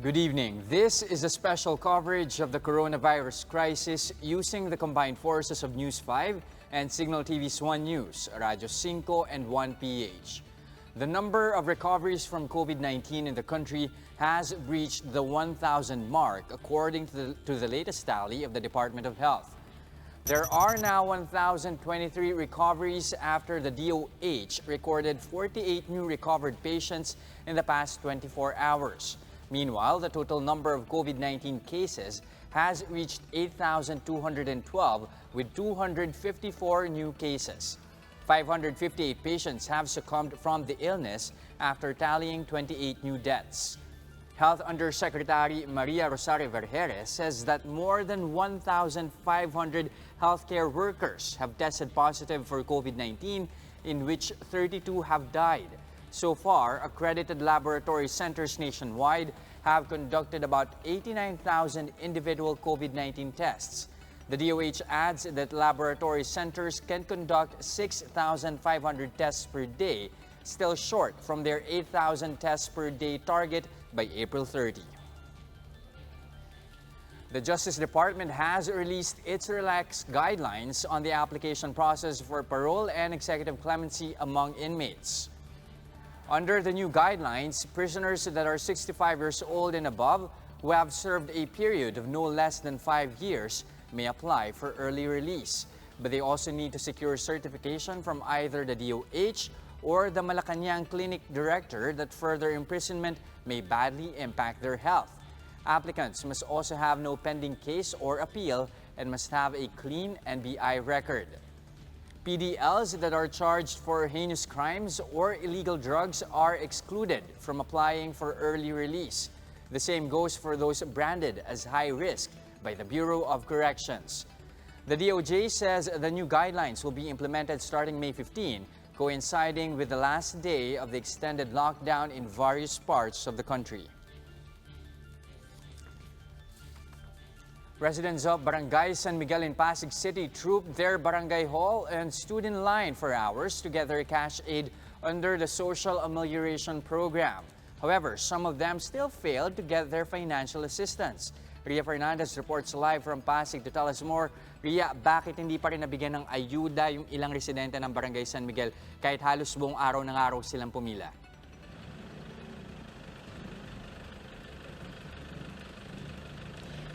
Good evening. This is a special coverage of the coronavirus crisis using the combined forces of News 5 and Signal TV's 1 News, Radyo 5 and 1PH. The number of recoveries from COVID-19 in the country has breached the 1,000 mark according to the latest tally of the Department of Health. There are now 1,023 recoveries after the DOH recorded 48 new recovered patients in the past 24 hours. Meanwhile, the total number of COVID-19 cases has reached 8,212 with 254 new cases. 558 patients have succumbed from the illness after tallying 28 new deaths. Health Undersecretary Maria Rosario Vergeres says that more than 1,500 healthcare workers have tested positive for COVID-19, in which 32 have died. So far, accredited laboratory centers nationwide have conducted about 89,000 individual COVID-19 tests. The DOH adds that laboratory centers can conduct 6,500 tests per day, still short from their 8,000 tests per day target by April 30. The Justice Department has released its relaxed guidelines on the application process for parole and executive clemency among inmates. Under the new guidelines, prisoners that are 65 years old and above who have served a period of no less than 5 years may apply for early release, but they also need to secure certification from either the DOH or the Malacanang Clinic Director that further imprisonment may badly impact their health. Applicants must also have no pending case or appeal and must have a clean NBI record. PDLs that are charged for heinous crimes or illegal drugs are excluded from applying for early release. The same goes for those branded as high risk by the Bureau of Corrections. The DOJ says the new guidelines will be implemented starting May 15, coinciding with the last day of the extended lockdown in various parts of the country. Residents of Barangay San Miguel in Pasig City trooped their barangay hall and stood in line for hours to get their cash aid under the Social Amelioration Program. However, some of them still failed to get their financial assistance. Ria Fernandez reports live from Pasig to tell us more. Ria, bakit hindi pa rin nabigyan ng ayuda yung ilang residente ng Barangay San Miguel kahit halos buong araw ng araw silang pumila?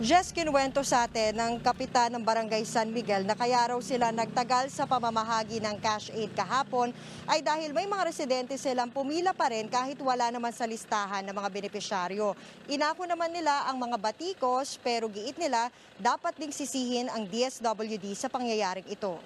Jess, kinuwento sa atin ng kapitan ng Barangay San Miguel na kaya raw sila nagtagal sa pamamahagi ng cash aid kahapon ay dahil may mga residente silang pumila pa rin kahit wala naman sa listahan ng mga benepisyaryo. Inako naman nila ang mga batikos pero giit nila dapat ding sisihin ang DSWD sa pangyayaring ito.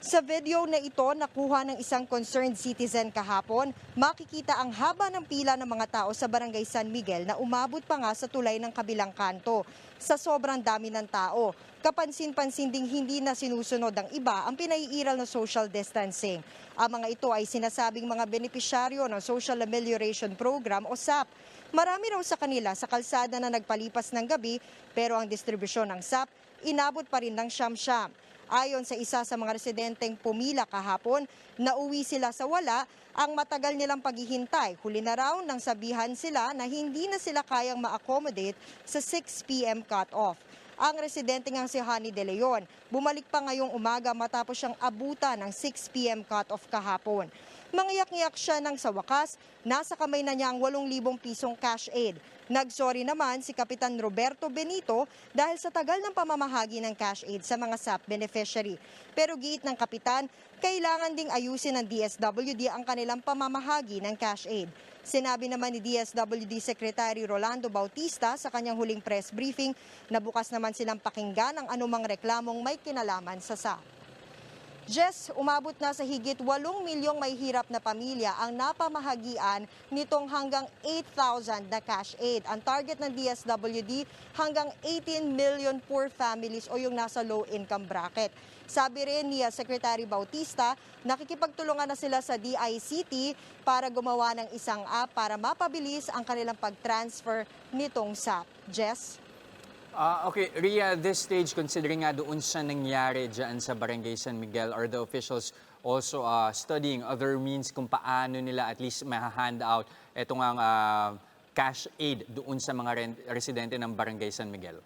Sa video na ito, nakuha ng isang concerned citizen kahapon, makikita ang haba ng pila ng mga tao sa Barangay San Miguel na umabot pa nga sa tulay ng kabilang kanto. Sa sobrang dami ng tao, kapansin-pansin ding hindi na sinusunod ang iba ang pinaiiral na social distancing. Ang mga ito ay sinasabing mga benepisyaryo ng Social Amelioration Program o SAP. Marami raw sa kanila sa kalsada na nagpalipas ng gabi pero ang distribusyon ng SAP inabot pa rin ng siyam-siyam. Ayon sa isa sa mga residenteng pumila kahapon, nauwi sila sa wala ang matagal nilang paghihintay. Huli na raw nang sabihan sila na hindi na sila kayang ma-accommodate sa 6 p.m. cut-off. Ang residente ngang si Honey De Leon, bumalik pa ngayong umaga matapos siyang abutan ng 6 p.m. cut-off kahapon. Mangyak-ngyak siya nang sa wakas, nasa kamay na niya ang 8,000 pisong cash aid. Nagsorry naman si Kapitan Roberto Benito dahil sa tagal ng pamamahagi ng cash aid sa mga SAP beneficiary. Pero giit ng kapitan, kailangan ding ayusin ng DSWD ang kanilang pamamahagi ng cash aid. Sinabi naman ni DSWD Secretary Rolando Bautista sa kanyang huling press briefing na bukas naman silang pakinggan ang anumang reklamong may kinalaman sa SAP. Jess, umabot na sa higit 8 milyong may hirap na pamilya ang napamahagian nitong hanggang 8,000 na cash aid. Ang target ng DSWD hanggang 18 million poor families o yung nasa low income bracket. Sabi rin ni Secretary Bautista, nakikipagtulungan na sila sa DICT para gumawa ng isang app para mapabilis ang kanilang pag-transfer nitong SAP. Jess? Okay, Ria, this stage, considering nga doon sa nangyari dyan sa Barangay San Miguel, are the officials also studying other means kung paano nila at least ma-hand out itong cash aid doon sa mga residente ng Barangay San Miguel?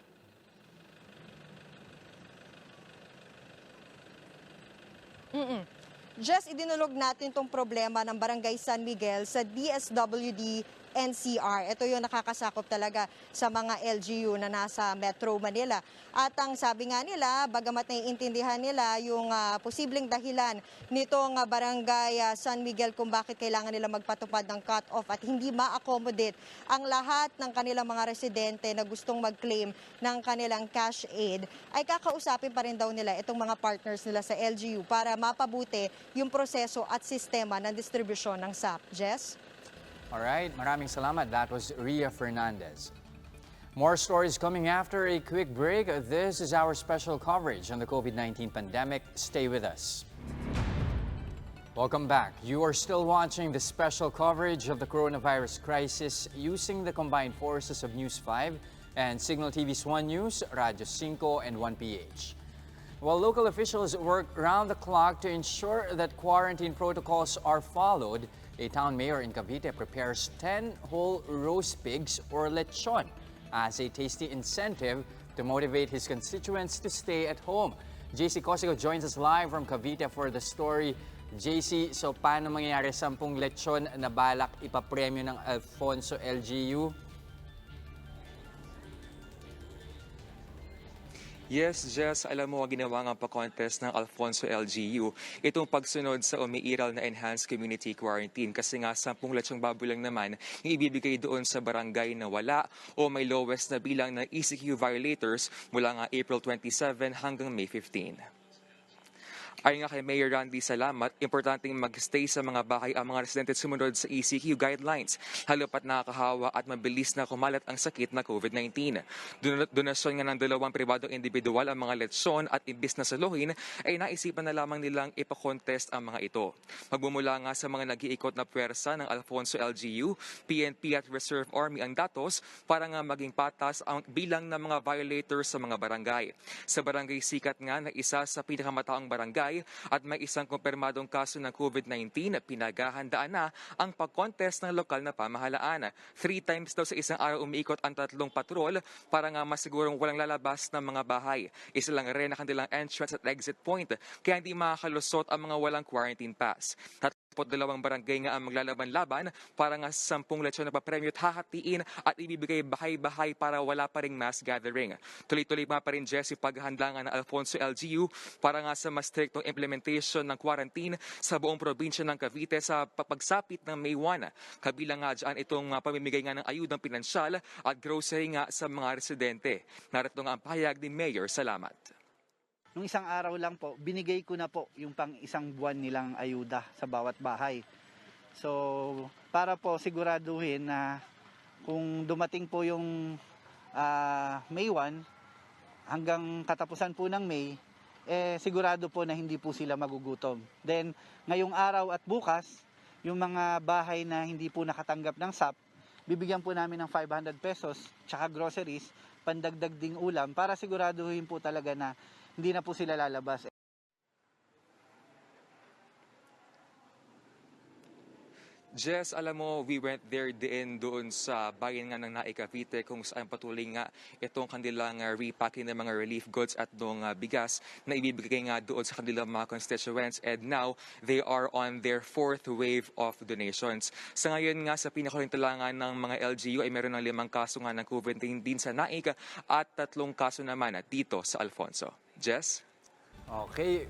Just idinulog natin itong problema ng Barangay San Miguel sa DSWD NCR. Ito yung nakakasakop talaga sa mga LGU na nasa Metro Manila. At ang sabi nga nila, bagamat naiintindihan nila yung posibleng dahilan nitong Barangay San Miguel kung bakit kailangan nila magpatupad ng cut-off at hindi ma-accommodate ang lahat ng kanilang mga residente na gustong mag-claim ng kanilang cash aid, ay kakausapin pa rin daw nila itong mga partners nila sa LGU para mapabuti yung proseso at sistema ng distribusyon ng SAP. Jess? Alright, maraming salamat. That was Ria Fernandez. More stories coming after a quick break. This is our special coverage on the COVID-19 pandemic. Stay with us. Welcome back. You are still watching the special coverage of the coronavirus crisis using the combined forces of News 5 and Signal TV's One News, Radyo 5 and 1PH. While local officials work round the clock to ensure that quarantine protocols are followed, a town mayor in Cavite prepares 10 whole roast pigs or lechon as a tasty incentive to motivate his constituents to stay at home. JC Cosigo joins us live from Cavite for the story. JC, so paano mangyayari 10 lechon na balak ipapremyo ng Alfonso LGU? Yes, Jess, alam mo, ginawa nga pa-contest ng Alfonso LGU itong pagsunod sa umiiral na enhanced community quarantine kasi nga 10 lechong baboy lang naman yung ibibigay doon sa barangay na wala o may lowest na bilang ng ECQ violators mula nga April 27 hanggang May 15. Ayon nga kay Mayor Randy Salamat, importanteng mag-stay sa mga bahay ang mga residente sumunod sa ECQ guidelines, lalo pat nakakahawa at mabilis na kumalat ang sakit na COVID-19. Donasyon nga ng 2 pribadong individual ang mga lechon at imbis na saluhin ay naisipan na lamang nilang ipakontest ang mga ito. Magmumula nga sa mga nag-iikot na pwersa ng Alfonso LGU, PNP at Reserve Army ang datos para nga maging patas ang bilang ng mga violators sa mga barangay. Sa barangay Sikat nga na isa sa pinakamataang barangay, at may isang kumpirmadong kaso ng COVID-19, pinaghahandaan na ang pag-contest ng lokal na pamahalaan. 3 times daw sa isang araw umiikot ang 3 patrol para nga masigurong walang lalabas ng mga bahay. Isa lang rin ang kanilang entrance at exit point, kaya hindi makakalusot ang mga walang quarantine pass. 32 barangay nga ang maglalaban-laban para nga 10 lechon na papremyo at hahatiin at ibibigay bahay-bahay para wala pa ring mass gathering. Tuloy-tuloy pa rin, Jesse, paghahanda nga ng Alfonso LGU para nga sa mas striktong implementation ng quarantine sa buong probinsya ng Cavite sa pagsapit ng May 1. Kabilang nga dyan itong pamimigay nga ng ayudang pinansyal at grocery nga sa mga residente. Narito nga ang pahayag ni Mayor Salamat. Nung isang araw lang po, binigay ko na po yung pang isang buwan nilang ayuda sa bawat bahay. So, para po siguraduhin na kung dumating po yung May 1, hanggang katapusan po ng May, sigurado po na hindi po sila magugutom. Then, ngayong araw at bukas, yung mga bahay na hindi po nakatanggap ng SAP, bibigyan po namin ng 500 pesos, tsaka groceries, pandagdag ding ulam, para siguraduhin po talaga na hindi na po sila lalabas. Jess, alam mo, we went there doon sa bayan nga ng Naik, Cavite, kung saan patuloy nga itong kanilang repacking ng mga relief goods at ng bigas na ibibigay nga doon sa kanilang mga constituents, and now they are on their 4th wave of donations. Sa ngayon nga, sa pinakahuling talangan ng mga LGU ay meron ng 5 kaso nga ng COVID-19 din sa Naik at 3 kaso naman dito sa Alfonso. Jess? Okay,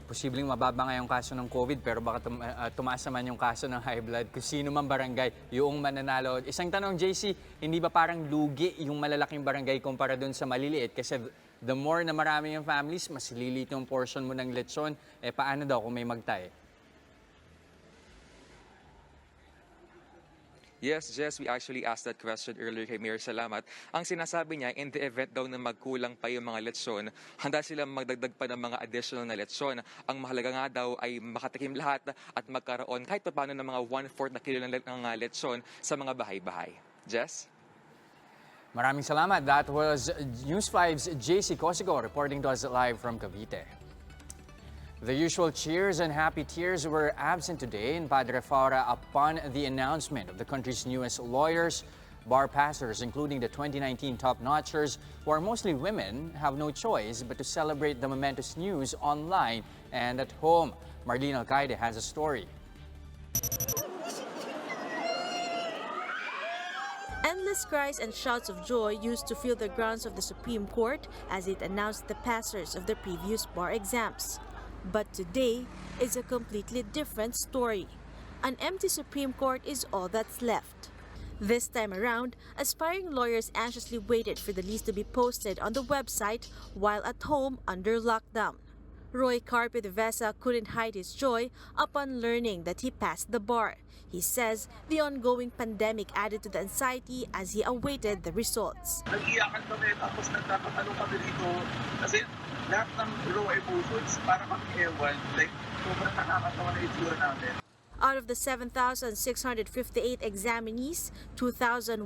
posibleng mababa nga yung kaso ng COVID pero baka tumaas naman yung kaso ng high blood. Kung sino man barangay, yung mananalo. Isang tanong, JC, hindi ba parang lugi yung malalaking barangay kumpara dun sa maliliit? Kasi the more na marami yung families, mas lilit yung portion mo ng lechon. Paano daw kung may magtay? Yes, Jess, we actually asked that question earlier kay Mayor Salamat. Ang sinasabi niya, in the event daw na magkulang pa yung mga lechon, handa silang magdagdag pa ng mga additional na lechon. Ang mahalaga nga daw ay makatikim lahat at magkaroon kahit pa paano ng mga 1/4 na kilo ng lechon sa mga bahay-bahay. Jess? Maraming salamat. That was News 5's JC Cosigo reporting to us live from Cavite. The usual cheers and happy tears were absent today in Padre Faura upon the announcement of the country's newest lawyers Bar passers, including the 2019 top-notchers, who are mostly women, have no choice but to celebrate the momentous news online and at home. Marlene Alcaide has a story. Endless cries and shouts of joy used to fill the grounds of the Supreme Court as it announced the passers of the previous bar exams. But today is a completely different story. An empty Supreme Court is all that's left. This time around, aspiring lawyers anxiously waited for the list to be posted on the website while at home under lockdown. Roy Carpe de Vesa couldn't hide his joy upon learning that he passed the bar. He says the ongoing pandemic added to the anxiety as he awaited the results. Nag-iyakan kami tapos nagtatatalo kami dito kasi lahat ng raw emotions para kami ewan. Like, sobrang nakakatawa na itsura namin. Out of the 7,658 examinees, 2,103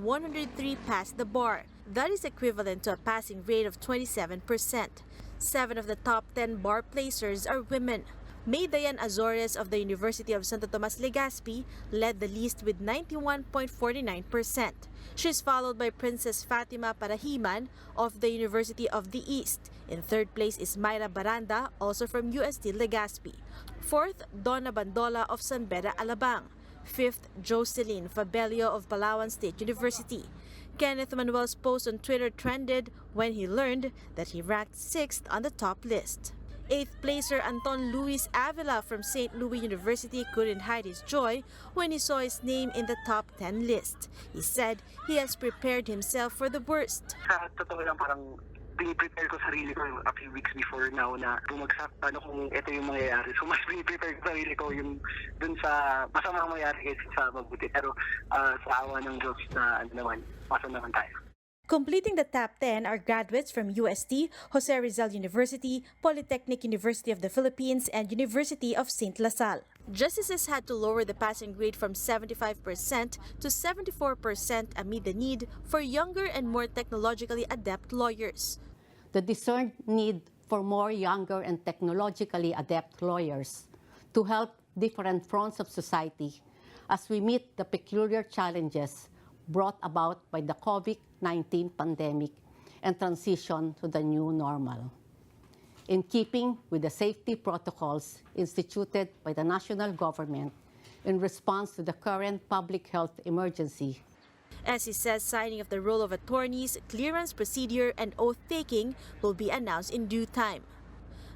passed the bar. That is equivalent to a passing rate of 27%. 7 of the top 10 bar placers are women. May Dayan Azores of the University of Santo Tomas Legazpi led the list with 91.49%. She's followed by Princess Fatima Parahiman of the University of the East. In third place is Mayra Baranda, also from UST Legazpi. Fourth, Donna Bandola of San Beda, Alabang. Fifth, Jocelyn Fabelio of Palawan State University. Kenneth Manuel's post on Twitter trended when he learned that he ranked 6th on the top list. 8th placer Anton Luis Avila from St. Louis University couldn't hide his joy when he saw his name in the top 10 list. He said he has prepared himself for the worst. Sa totoo lang, parang piniprepare ko sarili ko a few weeks before now na bumagsak, paano kung ito yung mangyayari. So mas piniprepare ko sarili ko yung dun sa masamang mangyayari kaysa sa mabuti. Pero sa awa ng Diyos na pasa naman tayo. Completing the top 10 are graduates from UST, Jose Rizal University, Polytechnic University of the Philippines, and University of St. Lasal. Justices had to lower the passing grade from 75% to 74% amid the need for younger and more technologically adept lawyers. The discerned need for more younger and technologically adept lawyers to help different fronts of society as we meet the peculiar challenges brought about by the COVID-19 pandemic and transition to the new normal. In keeping with the safety protocols instituted by the national government in response to the current public health emergency. As he says, signing of the roll of attorneys, clearance procedure, and oath-taking will be announced in due time.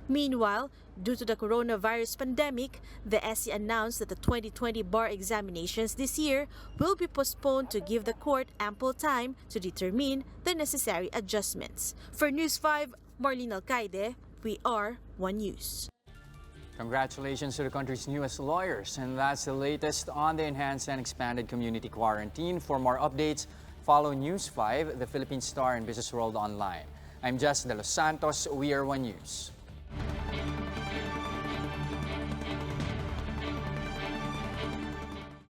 Meanwhile, due to the coronavirus pandemic, the SC announced that the 2020 bar examinations this year will be postponed to give the court ample time to determine the necessary adjustments. For News 5, Marlene Alcaide, we are One News. Congratulations to the country's newest lawyers. And that's the latest on the enhanced and expanded community quarantine. For more updates, follow News 5, the Philippine Star and Business World online. I'm Jess De Los Santos. We are One News.